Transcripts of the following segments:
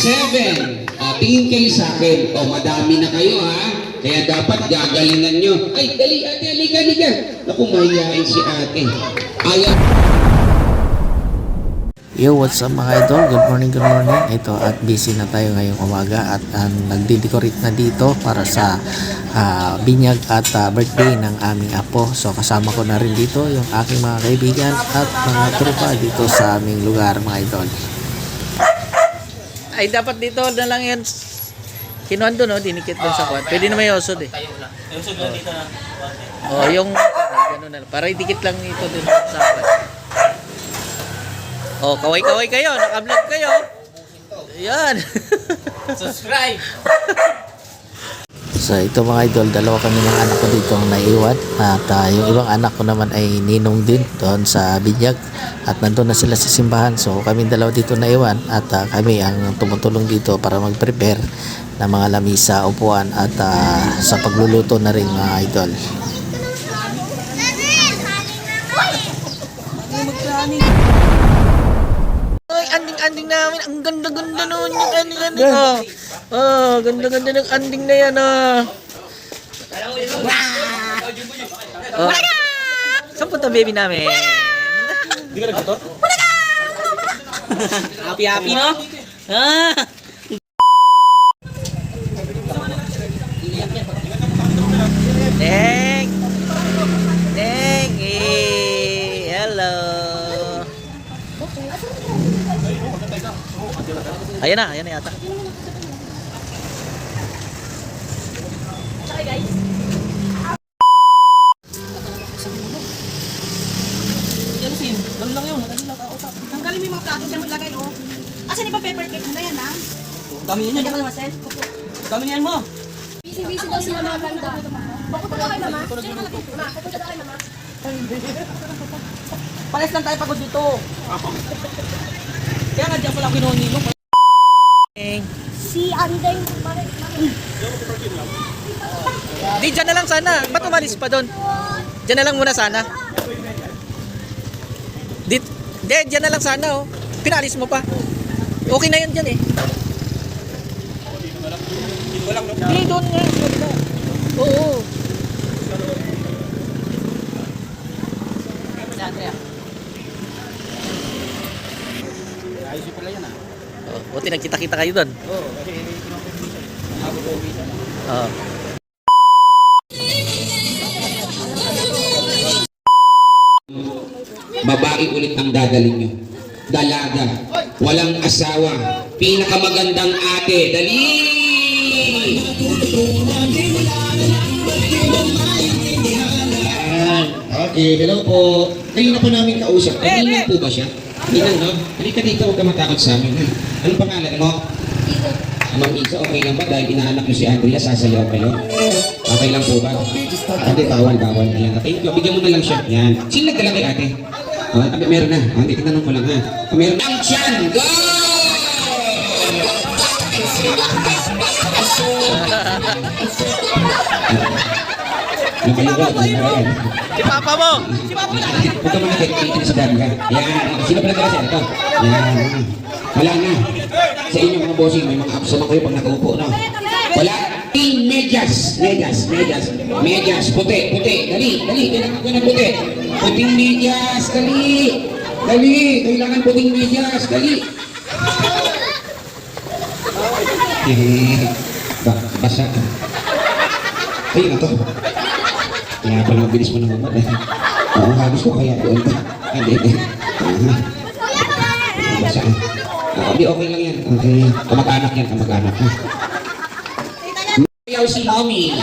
7. O, tingin kayo sa akin. O, madami na kayo ha. Kaya dapat gagalingan nyo. Ay, dali ate, halika. Naku, mahihain si ate. Ayaw. Yo, what's up mga idol? Good morning. Ito at busy na tayo ngayong umaga at nagde-decorate na dito para sa binyag at birthday ng aming apo. So kasama ko na rin dito yung aking mga kaibigan at mga tropa dito sa aming lugar mga idol. Ay dapat dito na lang yan. Kinuhan doon, no? Dinikit doon sa kwan. Pwede na may usod eh. Usod lang dito na. Oh, yung gano'n na lang. Para idikit lang ito doon sa kwan. Oh, kaway-kaway kayo, naka-vlog kayo. Ayan. Subscribe. So ito mga idol, dalawa kami ng anak ko dito ang naiwan. At yung ibang anak ko naman ay ninong din doon sa binyag. At nandun na sila sa simbahan. So kami dalawa dito naiwan. At kami ang tumutulong dito para mag-prepare ng mga lamisa, upuan at sa pagluluto na rin mga idol. Anding namin. Ang ganda-ganda noon yung anding. Oh, ganda-ganda ng anding na yan. Oh. Saan punta baby namin? Hindi ka nagtuto? Happy, no? Deng! Hello! Ayan na yata. Tanggalin mo yung mga plato dyan maglagay, oh. Asan yung paper cake na yan, ha? Dami niyan Hindi yan. ka naman, Sel. Dami niyan mo. Busy daw sila mga banda. Papunta daw kay mama. Ma, papunta daw kay mama. Pares lang tayo pagod dito. Kaya nga dyan ko lang kinunin mo. Si Anday. Di, dyan na lang sana. Ba't umalis pa doon? Dyan na lang muna sana. Di, dyan na lang sana, oh. Pinalis mo pa. Okay na yan dyan, eh. Di, doon nga. Oo. Ayos pala yan, Oh, buti nagkita-kita kayo doon. Oo, kasi Oh. Babae ulit ang dadaling nyo. Dalaga. Walang asawa. Pinakamagandang ate. Dali! Okay, hello po. Kayo na po namin kausap. Kanina po ba siya? Ninang, no? Halika dito, huwag ka matakot sa amin. Anong pangalan mo? Ma'am Isa, okay lang ba? Dahil inaanak niyo si Andrea, sasayaw kayo? Okay lang po ba? Ate, bawal. Ayan, thank you. Bigyan mo na lang siya. Yan. Sino nagdala kay ate? Meron na. Hindi, tinanong ko lang ha. Meron ang tiyan. Go! Si Papa mo! Huwag ka mga kaitin sa dami ka. Yan. Sino pala talaga siya? Ito. Yan. Wala na. Sa inyo mga bossing, may mga absent kayo pag nakaupo, no? Wala. Team medyas. Puti. Dali. Kailangan ko ng puti. Puting medyas. Dali. Kailangan puting medyas. Dali. Basa. Ayun na to. Kaya pala mabilis mo na mamad. Oo, habis ko kaya doon ka. Hindi. Basa. Hindi, okay lang yan. Okay. Kamag-anak yan. Ayaw si Mommy.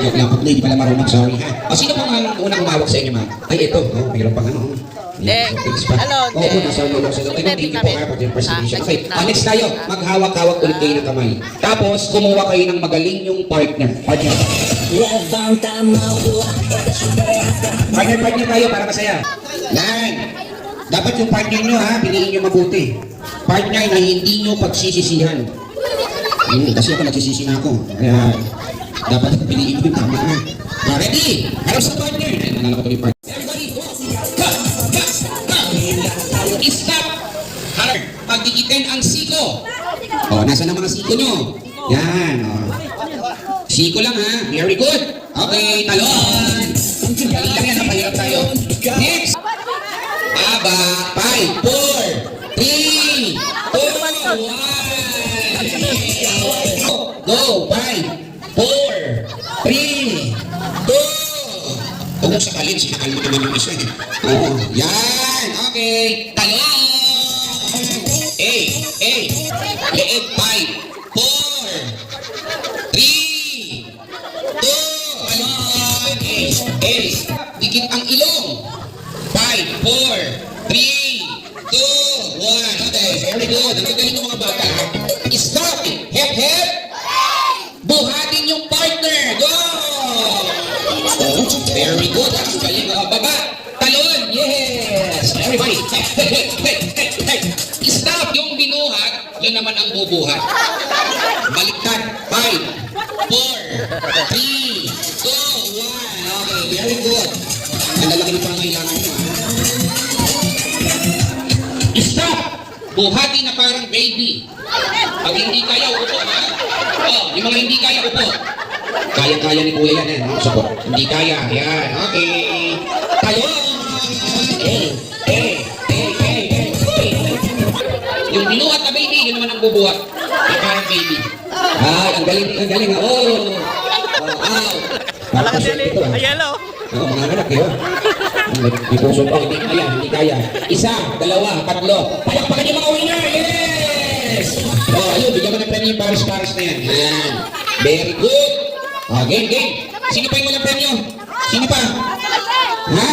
Joke lang. Hindi pala marunong. Sorry ha. O, sino pang unang umawag sa inyo, ma'am? Ay, ito. Oh, mayroon pang ano. Deng. Hello, Deng. Oo, nasa ulo. Thank you po ha, pati yung presentation. Okay, next tayo. Maghawak-hawak ulit kayo ng kamay. Tapos, kumuha kayo ng magaling yung partner. Partner tayo para masaya. Yan. Dapat yung partner nyo ha, piliin nyo mabuti. Partner na hindi nyo pagsisisihan. Kasi ako nagsisisi na ako. Kaya dapat piliin nyo yung tama ha. Ready? Harap sa partner. Nalala ko ito yung partner. Everybody, stop! Harap. Pagdikitin ang siko. O, nasa na mga siko nyo? Yan, o. Siko lang ha. Very good. Okay, talon. Dali lang yan, napahirap tayo. Next. Aba, 5, 4, 3, 2, 1. Go, 5, 4, 3, 2. Huwag mo sakalin, sinakal mo naman yung isa. Oo, yan. Okay, talon. 8, leeg 5, 4, 3, 2, ano? 8, dikit ang ilong. 5, 4, 3, 2, 1. Okay, very good. Ang gagaling ng mga bata. Stop! Hep, hep! Buhatin yung partner! Go! Oh, very good. Ang galing. Baba! Talon! Yes! Everybody! Hey! Stop! Yung binuhat, yun naman ang bubuhat. Baliktad. 5, 4, 3, 2, 1. Okay, very good. Ang lalaki ng pangailangan mo. Stop! Buhati na parang baby. Pag hindi kaya, upo ha. Oh, yung mga hindi kaya, upo. Kaya-kaya ni Kuya yan, eh. Support. Hindi kaya. Yan. Okay. Tayo! Yung binuhat na baby, yun naman ang bubuhat. Yung parang baby. Ay, ang galing. Oh! Wow! Ayelo. Oo, mga anak kayo. Di puso ko, hindi kaya. Isa, dalawa, tatlo. Palakpakan yung mga winner! Yes! Oh, ayun, bigyan mo ng premyo yung paris-paris na yan. Yan. Very good. Oh, game. Sino pa yung walang premyo? Sino pa? Ha?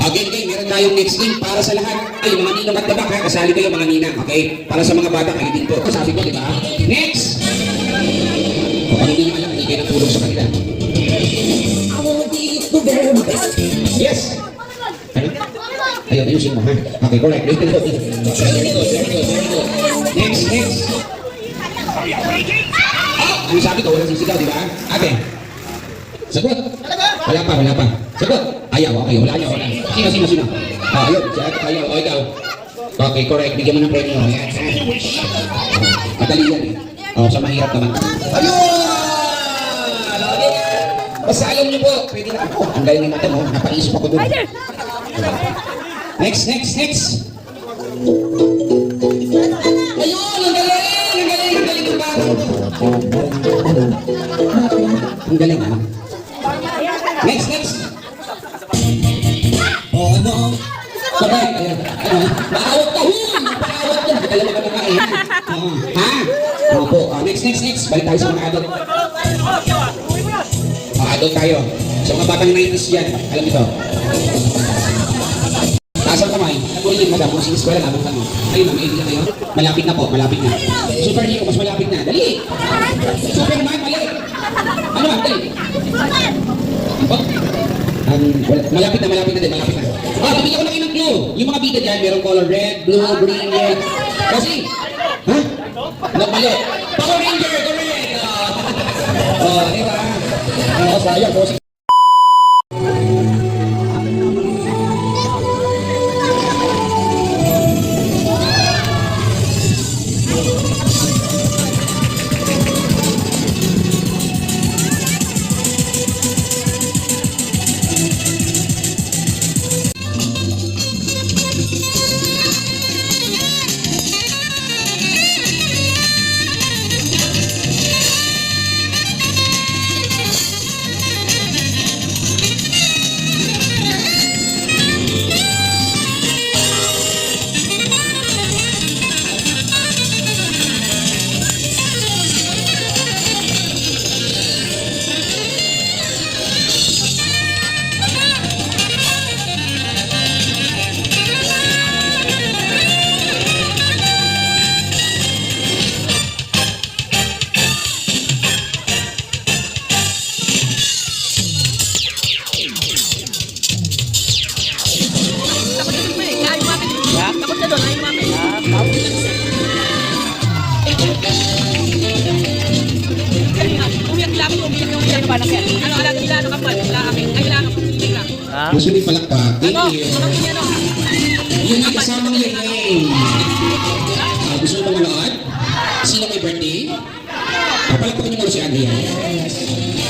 Oh, game. Meron tayong next game para sa lahat. Ay, mga ninong at tabak, ha? Kasali kayo mga ninang, okay? Para sa mga bata, kayo din po. Sabi ko, di ba? Next! O, pag hindi nyo alam, hindi kayo natulog sa kanila. Yes! Ano? Ayun, ayusin mo, ha? Okay, correct. Very good. Next. Ano sabi ko? Walang sisigaw, di ba? Ate. Sagot. Wala pa. Sagot. Ayaw, okay. Wala. Sino? Ayun, si ate, ayaw. O, ikaw. Okay, correct. Bigyan mo ng premyo. Ayan. Madali yan, eh. O, sa mahirap naman. Ayun! Basta alam niyo po, pwede na ako. Ang galing ng mata mo, napaisip ako doon. Next. Ayun, ang galing ng bata. Ang galing, ano? Next. Oh, ano? Correct. Paawat ka, paawat ka. Alam mo ka na kain. Ha? Opo. Next. Balik tayo sa mga adult. Adult tayo. Sa mga batang 90s yan, alam ito. Taas ang kamay. Nagulitin mo kung sige eskwela labang ka mo. Ayun, may kayo. Malapit na. Superhero, mas malapit na. Dali! Superman, mali! Ano ba? Dali! Oh. Malapit na din. Bibigyan ko na kayo ng clue. Yung mga bida dyan, merong color red, blue, green, red. Kasi, ha? Mali. Power Ranger, correct! Diba? Sayang po. Gusto ni palakpak. Thank you. Yun ang kasamang yung name. Gusto mo manood? Sino kayo Papalagpakan niyo muna si Andrea. Yes.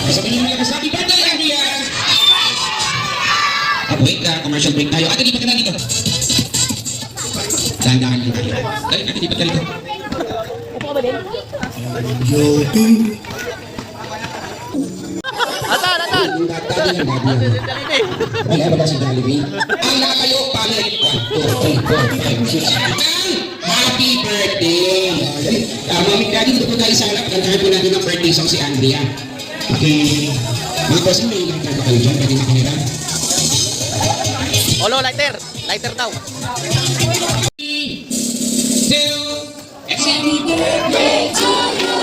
Sabihin mo lang sa happy birthday, Andrea! Wait ka, commercial break tayo. Ate, lipat ka na dito. Dahan-dahan lang tayo. Dali, ate, lipat ka dito. Atan, atan! Yung dati yan, dati yan. Ay, ano ba si Jollibee? Ang lahat kayo, family. 1, 2, 3, 4, 5, 6. Happy birthday! Mami, Daddy, dito po tayo sa harap. Kantahan po natin ang birthday song si Andrea. Okay. Mga boss, may ilang ba kayo dyan? Pwede makihiram? Olo, lighter! Lighter daw! 2, happy birthday to you.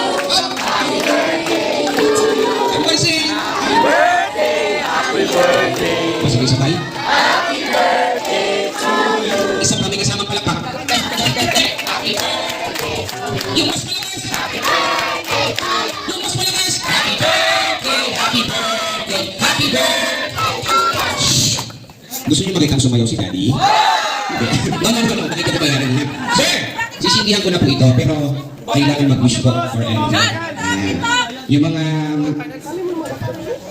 Happy birthday to you. Everyone sing. Happy birthday, happy birthday. Sabay-sabay. Happy birthday to you. Isa pa may kasamang palakpak. Happy birthday. Yung mas malakas. Happy birthday. Yung mas malakas. Happy birthday, happy birthday, happy birthday. Gusto niyo makitang sumayaw si Daddy? Hindi. No. Nakita ko ba yan? Sir, sisindihan ko na po ito, pero kailangan mag-wish po for everyone. Yung mga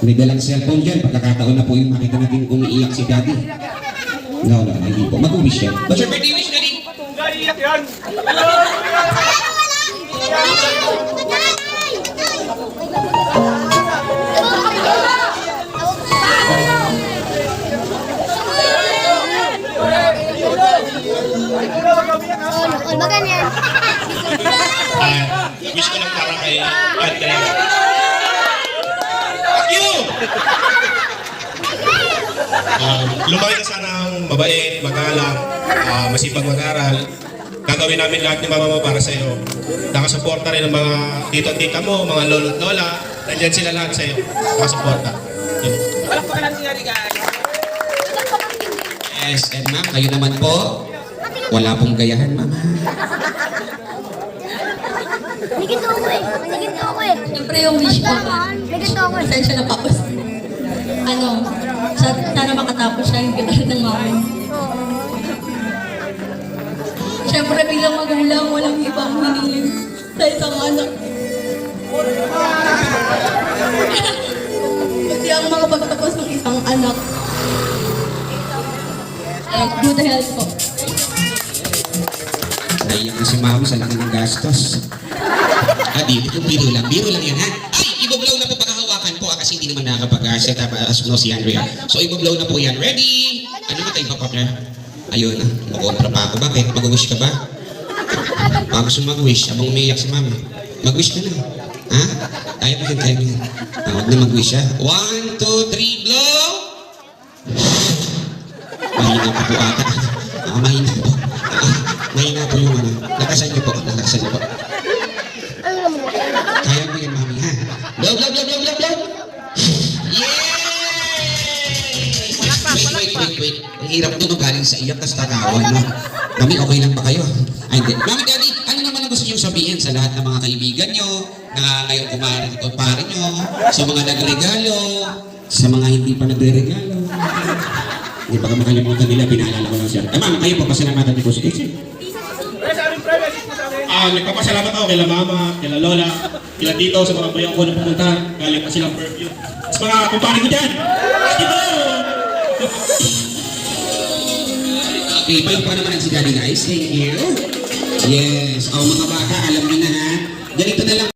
may dalang cellphone dyan, pagkakataon na po yung makita natin umiiyak si Daddy. No, hindi po. Mag-wish yan. What's your birthday wish, Daddy? Ba ganyan? Wish ko lang para kay Andrea. Fuck you! Lumaki ka sanang mabait, magalang, masipag mag-aral. Gagawin namin lahat ni mama mo para sa iyo. Nakasuporta rin ang mga tito at tita mo, mga lolo at lola. Nandyan sila lahat sa iyo. Nakasuporta. Yun. Yes, and ma'am, kayo naman po. Wala pong gayahan, mama. May ganito ako eh. Siyempre yung wish ko, May ganito ako eh. pasensya na tapos. Sana makatapos siya yung gitara ng mama. Siyempre bilang magulang, walang ibang hiniling sa isang anak. Kasi ang mga pagtapos ng isang anak. Good health po. Naiyak na si mami sa laki ng gastos. Dito, biro lang yan, ha? Ay, ibablaw na po pagkahawakan po, kasi hindi naman nakakapag-set up as no si Andrea. So, ibablaw na po yan. Ready? Ano ba tayo, partner? Ayun, mag-kontra pa ako. Bakit? Mag-wish ka ba? Gusto mag-wish, abang umiiyak si mami. Mag-wish ka na. Ha? Kaya mo yan. Huwag na mag-wish, ha? 1, 2, 3, blow! Mahina pa po ata. Mahina po. Mahina po yung ano. Lakasan niyo po. Kaya mo yan, mami, ha? Blow! Yay! Wait. Ang hirap doon, galing sa iyak, tas tatawa, no? Mami, okay lang ba kayo? Ay, hindi. Mami, Daddy, ano naman ang gusto niyo sabihin sa lahat ng mga kaibigan niyo, na ngayon kumpare niyo, sa mga nagregalo, sa mga hindi pa nagre-regalo? Hindi pa ka makalimutan nila, pinaalala ko lang siya. Ma'am, kayo pa, pasalamatan niyo po si Dixie. Nagpapasalamat ako kila mama, kila lola, kila tito sa mga bayan ko na pumunta. Galing pa silang perfume. Sa mga kumpare ko dyan. Okay, payo pa naman si Daddy, guys. Thank you. Yes. Mga bata, alam niyo na, ha? Ganito na lang